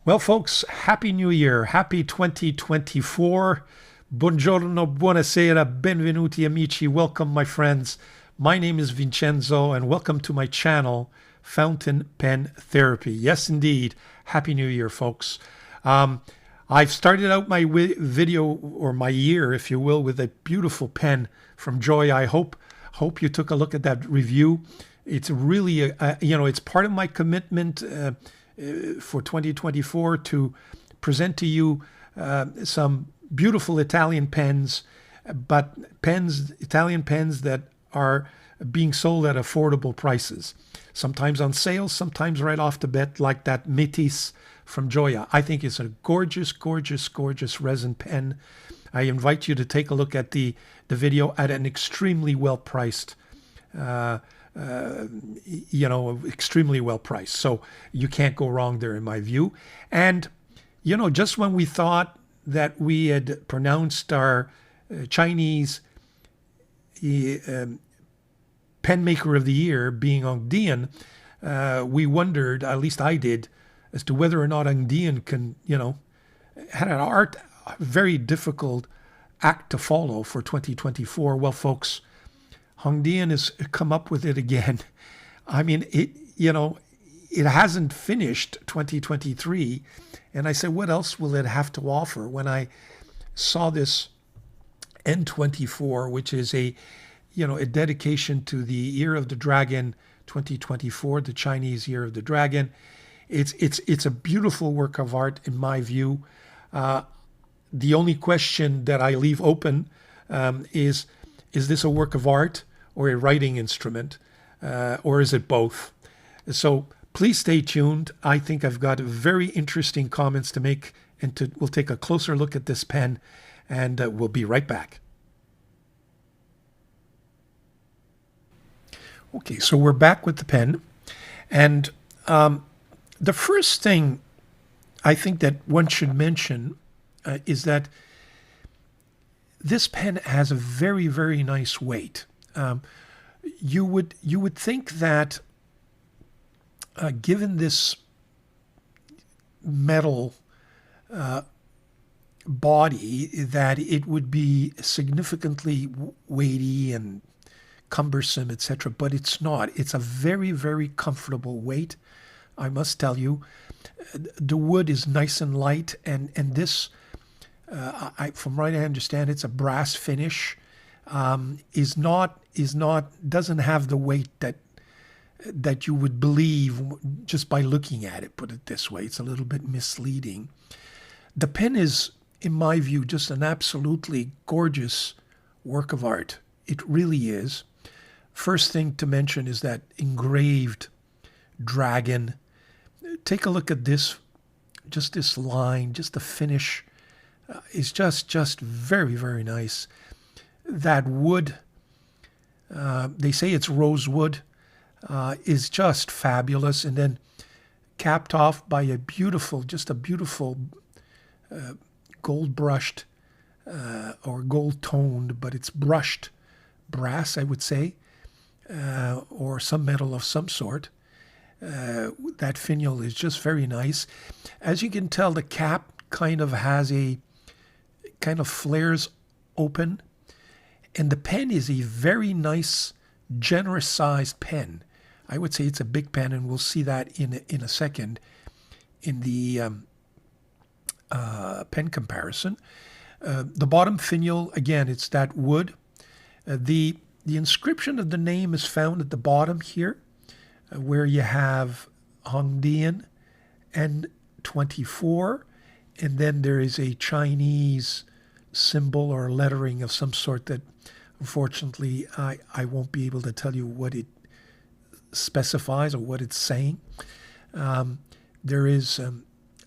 Well, folks, Happy New Year. Happy 2024. Buongiorno, buonasera, benvenuti amici. Welcome, my friends. My name is Vincenzo, and welcome to my channel, Fountain Pen Therapy. Yes, indeed. Happy New Year, folks. I've started out my video, or my year, if you will, with a beautiful pen from Joy. I hope you took a look at that review. It's really, it's part of my commitment for 2024 to present to you some beautiful Italian pens, but Italian pens that are being sold at affordable prices. Sometimes on sale, sometimes right off the bat, like that Métis from Joya. I think it's a gorgeous, gorgeous, gorgeous resin pen. I invite you to take a look at the video at an extremely well priced extremely well priced. So you can't go wrong there in my view. And, just when we thought that we had pronounced our Chinese pen maker of the year being Hongdian, we wondered, at least I did, as to whether or not Hongdian can, had a very difficult act to follow for 2024. Well, folks, Hongdian has come up with it again. I mean, it hasn't finished 2023. And I said, what else will it have to offer? When I saw this N24, which is a dedication to the Year of the Dragon 2024, the Chinese Year of the Dragon. It's a beautiful work of art in my view. The only question that I leave open is this a work of art or a writing instrument, or is it both? So please stay tuned. I think I've got very interesting comments to make, and we'll take a closer look at this pen, and we'll be right back. Okay, so we're back with the pen, and the first thing I think that one should mention is that this pen has a very, very nice weight. You would think that given this metal body, that it would be significantly weighty and cumbersome, etc. But it's not. It's a very, very comfortable weight, I must tell you. The wood is nice and light, and this, from what I understand, it's a brass finish. Doesn't have the weight that you would believe just by looking at it, put it this way. It's a little bit misleading. The pen is, in my view, just an absolutely gorgeous work of art. It really is. First thing to mention is that engraved dragon. Take a look at this, just this line, just the finish is just very, very nice. That wood, they say it's rosewood, is just fabulous. And then capped off by a beautiful gold brushed or gold toned, but it's brushed brass, I would say, or some metal of some sort. That finial is just very nice. As you can tell, the cap kind of flares open. And the pen is a very nice, generous sized pen. I would say it's a big pen, and we'll see that in a second in the pen comparison. The bottom finial, again, it's that wood. The inscription of the name is found at the bottom here, where you have Hongdian N24, and then there is a Chinese symbol or lettering of some sort that unfortunately I won't be able to tell you what it specifies or what it's saying. There is,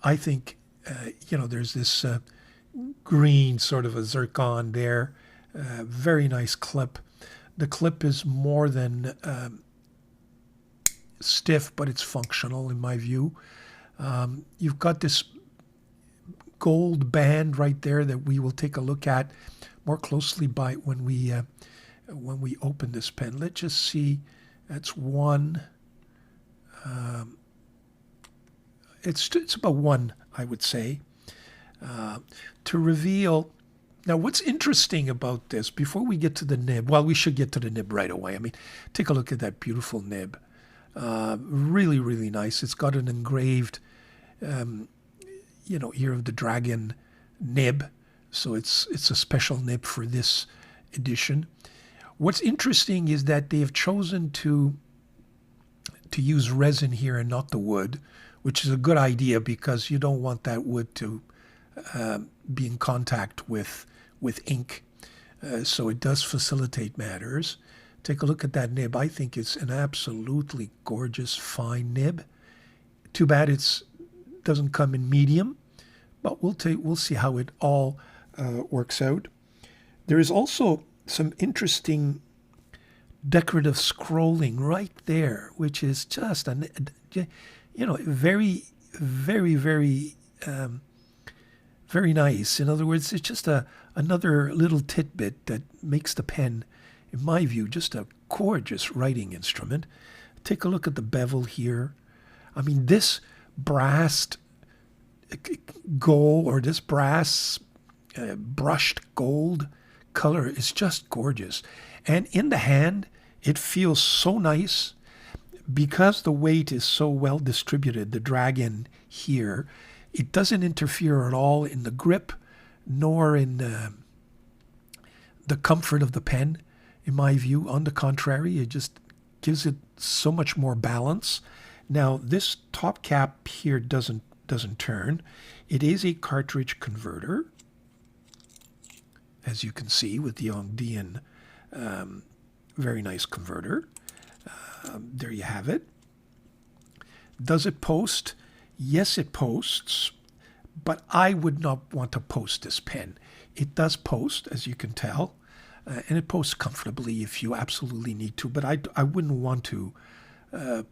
I think, there's this green sort of a zircon there. Very nice clip. The clip is more than stiff, but it's functional in my view. You've got this gold band right there that we will take a look at more closely when we open this pen. Let's just see. That's one. It's about one I would say, to reveal. Now, what's interesting about this, before we get to the nib, well, we should get to the nib right away. I mean, take a look at that beautiful nib. Really, really nice. It's got an engraved, Ear of the Dragon nib. So it's a special nib for this edition. What's interesting is that they have chosen to use resin here and not the wood, which is a good idea because you don't want that wood to be in contact with ink. So it does facilitate matters. Take a look at that nib. I think it's an absolutely gorgeous, fine nib. Too bad it doesn't come in medium, but we'll see how it all works out. There is also some interesting decorative scrolling right there, which is just very, very, very, very nice. In other words, it's just another little tidbit that makes the pen, in my view, just a gorgeous writing instrument. Take a look at the bevel here. I mean, this brass gold, or this brass brushed gold color is just gorgeous. And in the hand, it feels so nice because the weight is so well distributed. The dragon here, it doesn't interfere at all in the grip, nor in the comfort of the pen, in my view. On the contrary, it just gives it so much more balance. Now, this top cap here doesn't turn. It is a cartridge converter, as you can see with the Hongdian, very nice converter. There you have it. Does it post? Yes, it posts, but I would not want to post this pen. It does post, as you can tell, and it posts comfortably if you absolutely need to, but I wouldn't want to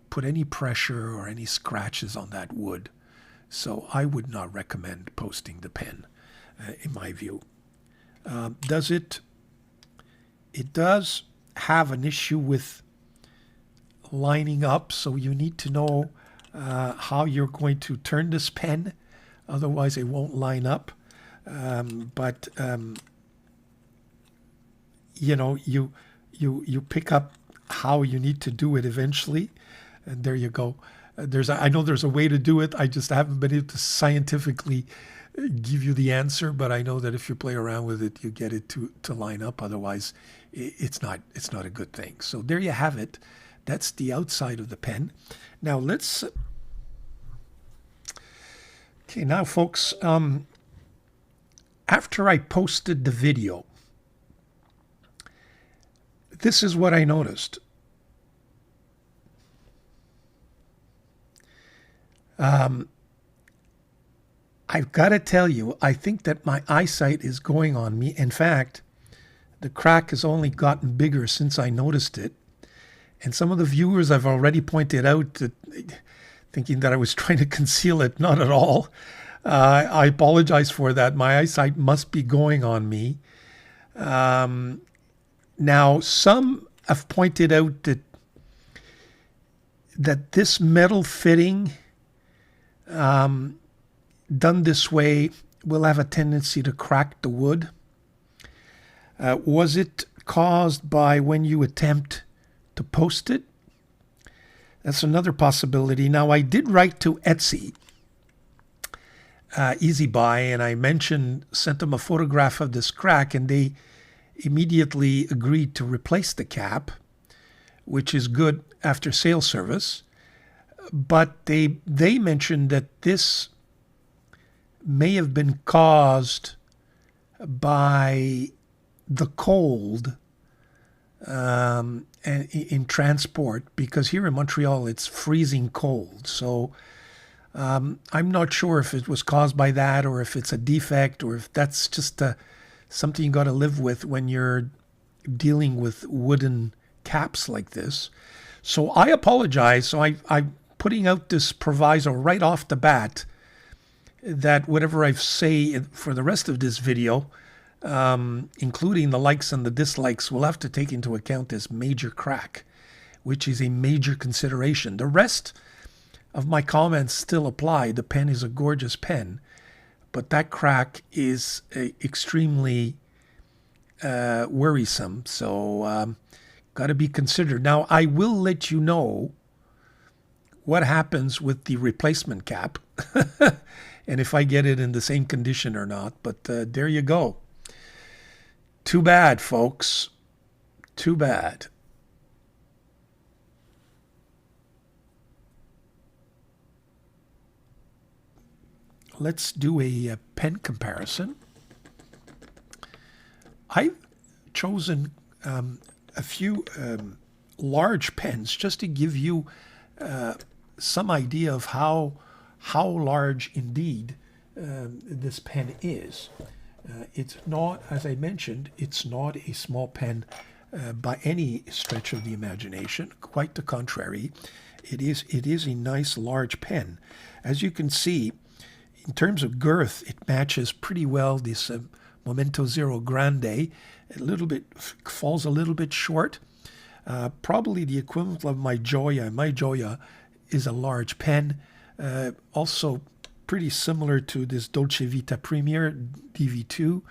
put any pressure or any scratches on that wood. So I would not recommend posting the pen, in my view. Does it? It does have an issue with lining up, so you need to know how you're going to turn this pen, otherwise it won't line up. You pick up how you need to do it eventually, and there you go. I know there's a way to do it. I just haven't been able to scientifically give you the answer, but I know that if you play around with it, you get it to line up. Otherwise, it's not a good thing. So there you have it. That's the outside of the pen. Now let's. Okay, now folks, after I posted the video, this is what I noticed. I've got to tell you, I think that my eyesight is going on me. In fact, the crack has only gotten bigger since I noticed it. And some of the viewers I've already pointed out that, thinking that I was trying to conceal it. Not at all. I apologize for that. My eyesight must be going on me. Now, some have pointed out that this metal fitting done this way will have a tendency to crack the wood. Was it caused by when you attempt to post it? That's another possibility. Now, I did write to Etsy, Easy Buy, and I sent them a photograph of this crack, and they immediately agreed to replace the cap, which is good after sale service. But they mentioned that this may have been caused by the cold and in transport, because here in Montreal it's freezing cold. So I'm not sure if it was caused by that, or if it's a defect, or if that's just something you got to live with when you're dealing with wooden caps like this. So I apologize. So I'm putting out this proviso right off the bat that whatever I say for the rest of this video, including the likes and the dislikes, will have to take into account this major crack, which is a major consideration. The rest, of my comments still apply. The pen is a gorgeous pen, but that crack is extremely worrisome. So got to be considered. Now, I will let you know what happens with the replacement cap and if I get it in the same condition or not. But there you go. Too bad, folks. Too bad. Let's do a pen comparison. I've chosen a few large pens just to give you some idea of how large indeed this pen is. It's not, as I mentioned, it's not a small pen by any stretch of the imagination. Quite the contrary. It is a nice large pen. As you can see, in terms of girth, it matches pretty well this Momento Zero Grande. A little bit falls a little bit short. Probably the equivalent of my Joya. My Joya is a large pen. Also pretty similar to this Dolce Vita Premier DV2.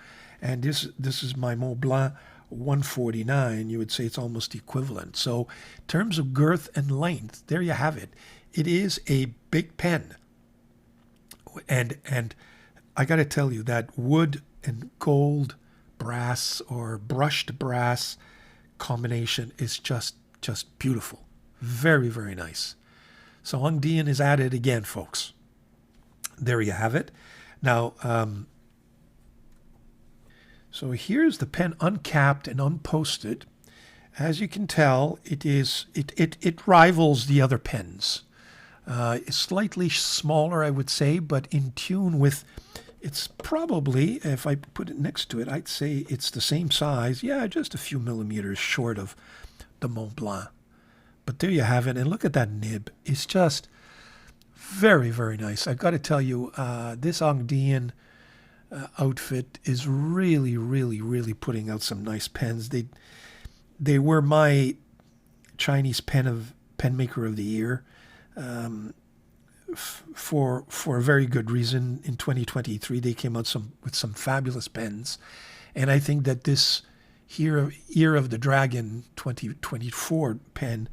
And this is my Mont Blanc 149. You would say it's almost equivalent. So in terms of girth and length, there you have it. It is a big pen. And I got to tell you that wood and gold brass or brushed brass combination is just beautiful. Very, very nice. So Hongdian is at it again, folks. There you have it. Now, so here's the pen uncapped and unposted. As you can tell, it rivals the other pens. It's slightly smaller, I would say, but in tune with, it's probably, if I put it next to it, I'd say it's the same size. Yeah, just a few millimeters short of the Mont Blanc. But there you have it. And look at that nib. It's just very, very nice. I've got to tell you, this Hongdian outfit is really, really, really putting out some nice pens. They were my Chinese pen maker of the year. For a very good reason. In 2023 they came out with some fabulous pens, and I think that this Year of the Dragon 2024 pen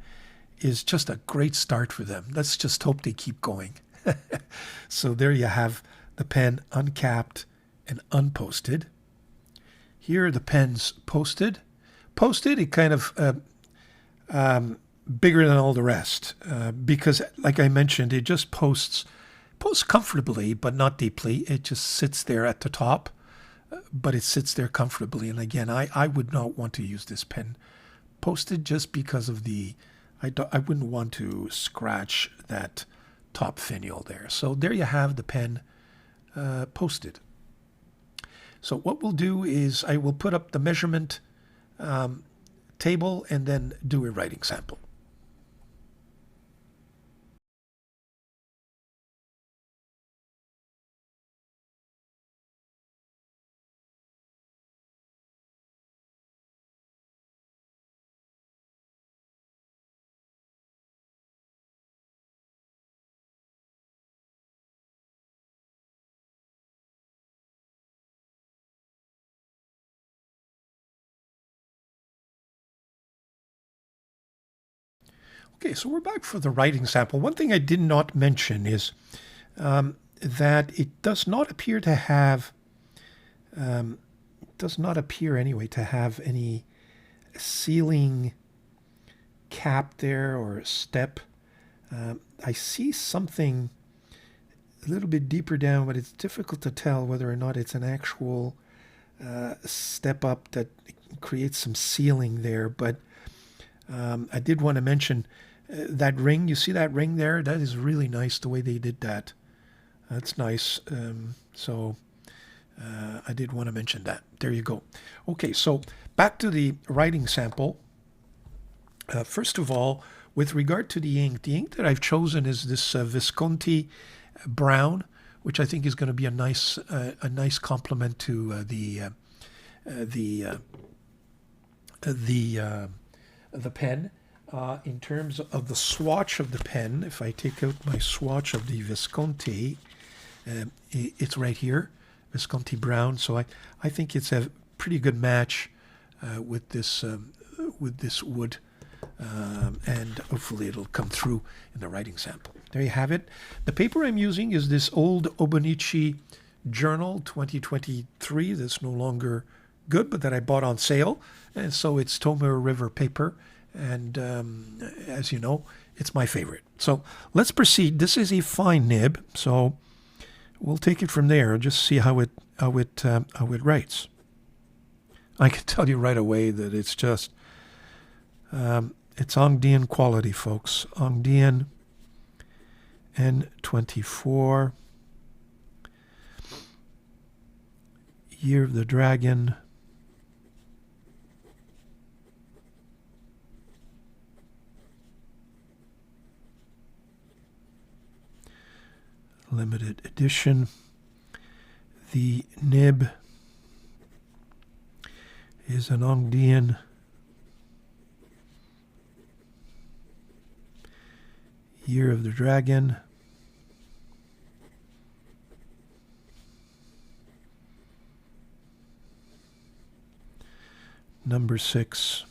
is just a great start for them. Let's just hope they keep going. So there you have the pen uncapped and unposted. Here are the pens posted. It kind of bigger than all the rest because, like I mentioned, it just posts comfortably but not deeply. It just sits there at the top, but it sits there comfortably. And again, I would not want to use this pen posted just because of I wouldn't want to scratch that top finial there. So there you have the pen posted. So what we'll do is I will put up the measurement table and then do a writing sample. Okay, so we're back for the writing sample. One thing I did not mention is that it does not appear to have, to have any sealing cap there or step. I see something a little bit deeper down, but it's difficult to tell whether or not it's an actual step up that creates some sealing there. But I did want to mention that ring. You see that ring there? That is really nice the way they did that. That's nice. So I did want to mention that. There you go. Okay, so back to the writing sample. First of all, with regard to the ink that I've chosen is this Visconti brown, which I think is going to be a nice complement to the pen. In terms of the swatch of the pen, if I take out my swatch of the Visconti, it's right here, Visconti Brown. So I think it's a pretty good match with this wood, and hopefully it'll come through in the writing sample. There you have it. The paper I'm using is this old Obonichi Journal 2023 that's no longer good, but that I bought on sale. And so it's Tomoe River paper. And as you know, it's my favorite. So let's proceed. This is a fine nib, so we'll take it from there and just see how it writes. I can tell you right away that it's just it's Hongdian quality, folks. Hongdian N24, Year of the Dragon. Limited edition. The nib is an Hongdian Year of the Dragon. Number 6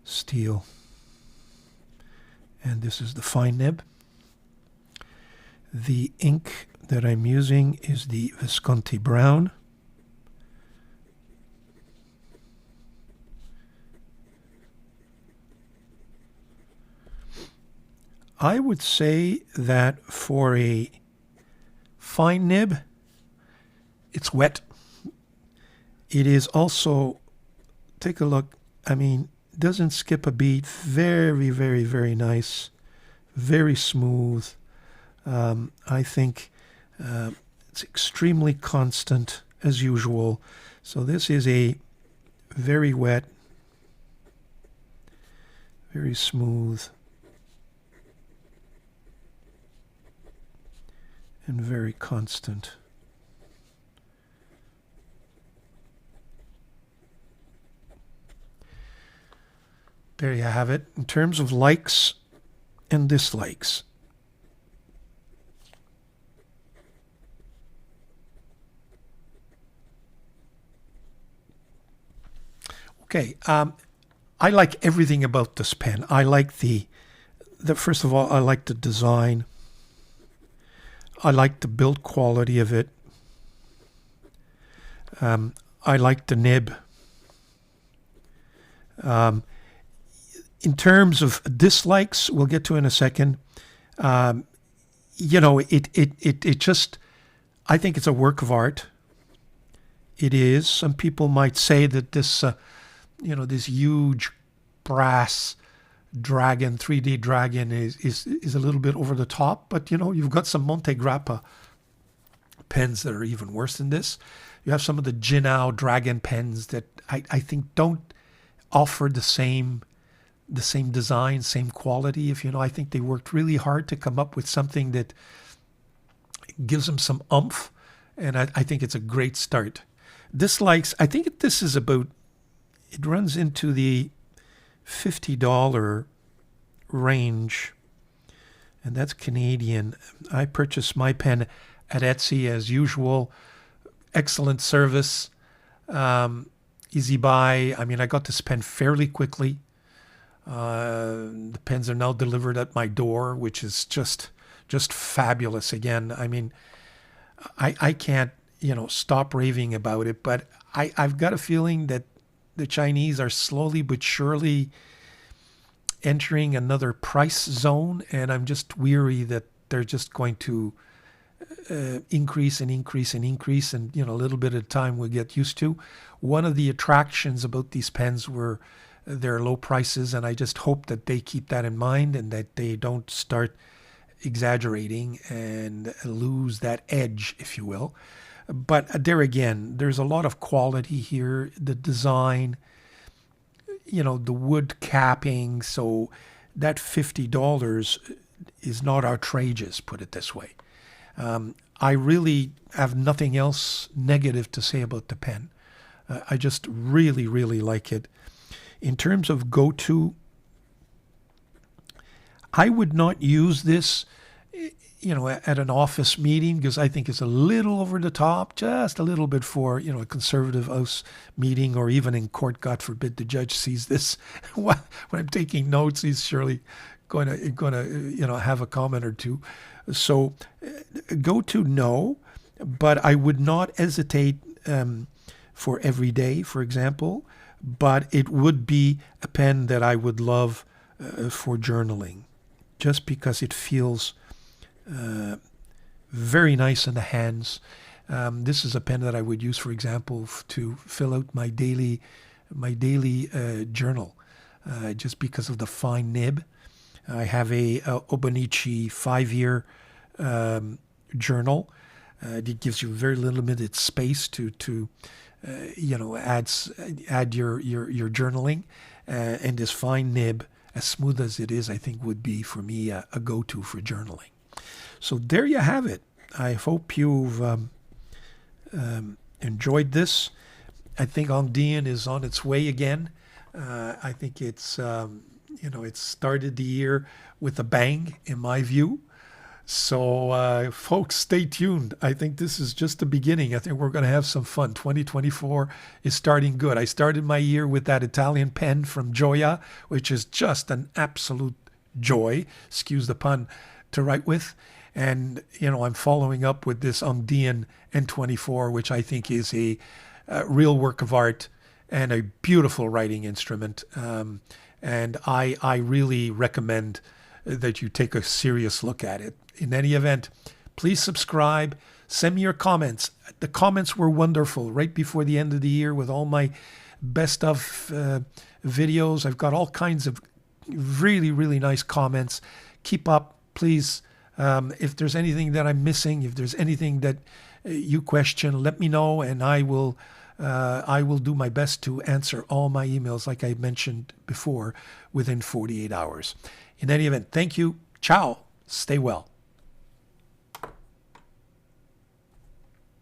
steel. And this is the fine nib. The ink that I'm using is the Visconti Brown. I would say that for a fine nib, it's wet. It is also, take a look, I mean, doesn't skip a beat. Very, very, very nice. Very smooth. I think it's extremely constant as usual. So this is a very wet, very smooth, and very constant. There you have it. In terms of likes and dislikes. Okay, I like everything about this pen. I like the first of all, I like the design. I like the build quality of it. I like the nib. In terms of dislikes, we'll get to in a second. You know, it just, I think it's a work of art. It is. Some people might say that this, you know, this huge brass dragon, 3D dragon is a little bit over the top, but you know, you've got some Monte Grappa pens that are even worse than this. You have some of the Jinao dragon pens that I think don't offer the same design, same quality. If you know, I think they worked really hard to come up with something that gives them some oomph, and I think it's a great start. Dislikes, I think this is about, it runs into the $50 range, and that's Canadian. I purchased my pen at Etsy as usual. Excellent service, easy buy. I mean, I got this pen fairly quickly. The pens are now delivered at my door, which is just fabulous. Again, I mean, I can't, you know, stop raving about it, but I've got a feeling that the Chinese are slowly but surely entering another price zone, and I'm just weary that they're just going to increase and increase and increase, and you know, a little bit at a time we'll get used to. One of the attractions about these pens were their low prices, and I just hope that they keep that in mind and that they don't start exaggerating and lose that edge, if you will. But there again, there's a lot of quality here. The design, you know, the wood capping. So that $50 is not outrageous, put it this way. I really have nothing else negative to say about the pen. I just really, really like it. In terms of go-to I would not use this, at an office meeting, because I think it's a little over the top, just a little bit for, a conservative house meeting, or even in court. God forbid the judge sees this. When I'm taking notes, he's surely going to have a comment or two. So go to no, but I would not hesitate for every day, for example, but it would be a pen that I would love for journaling, just because it feels very nice in the hands. This is a pen that I would use, for example, to fill out my daily journal, just because of the fine nib. I have a Obonichi 5-year journal. It gives you very limited space to add your journaling, and this fine nib, as smooth as it is, I think would be for me a go-to for journaling. So there you have it. I hope you've enjoyed this. I think Hongdian is on its way again. I think it's it started the year with a bang, in my view. So folks, stay tuned. I think this is just the beginning. I think we're going to have some fun. 2024 is starting good. I started my year with that Italian pen from Gioia, which is just an absolute joy, excuse the pun, to write with. And, I'm following up with this Hongdian N24, which I think is a real work of art and a beautiful writing instrument. And I really recommend that you take a serious look at it. In any event, please subscribe. Send me your comments. The comments were wonderful right before the end of the year with all my best of videos. I've got all kinds of really, really nice comments. Keep up, please. If there's anything that I'm missing, if there's anything that you question, let me know, and I will do my best to answer all my emails, like I mentioned before, within 48 hours. In any event, thank you. Ciao. Stay well.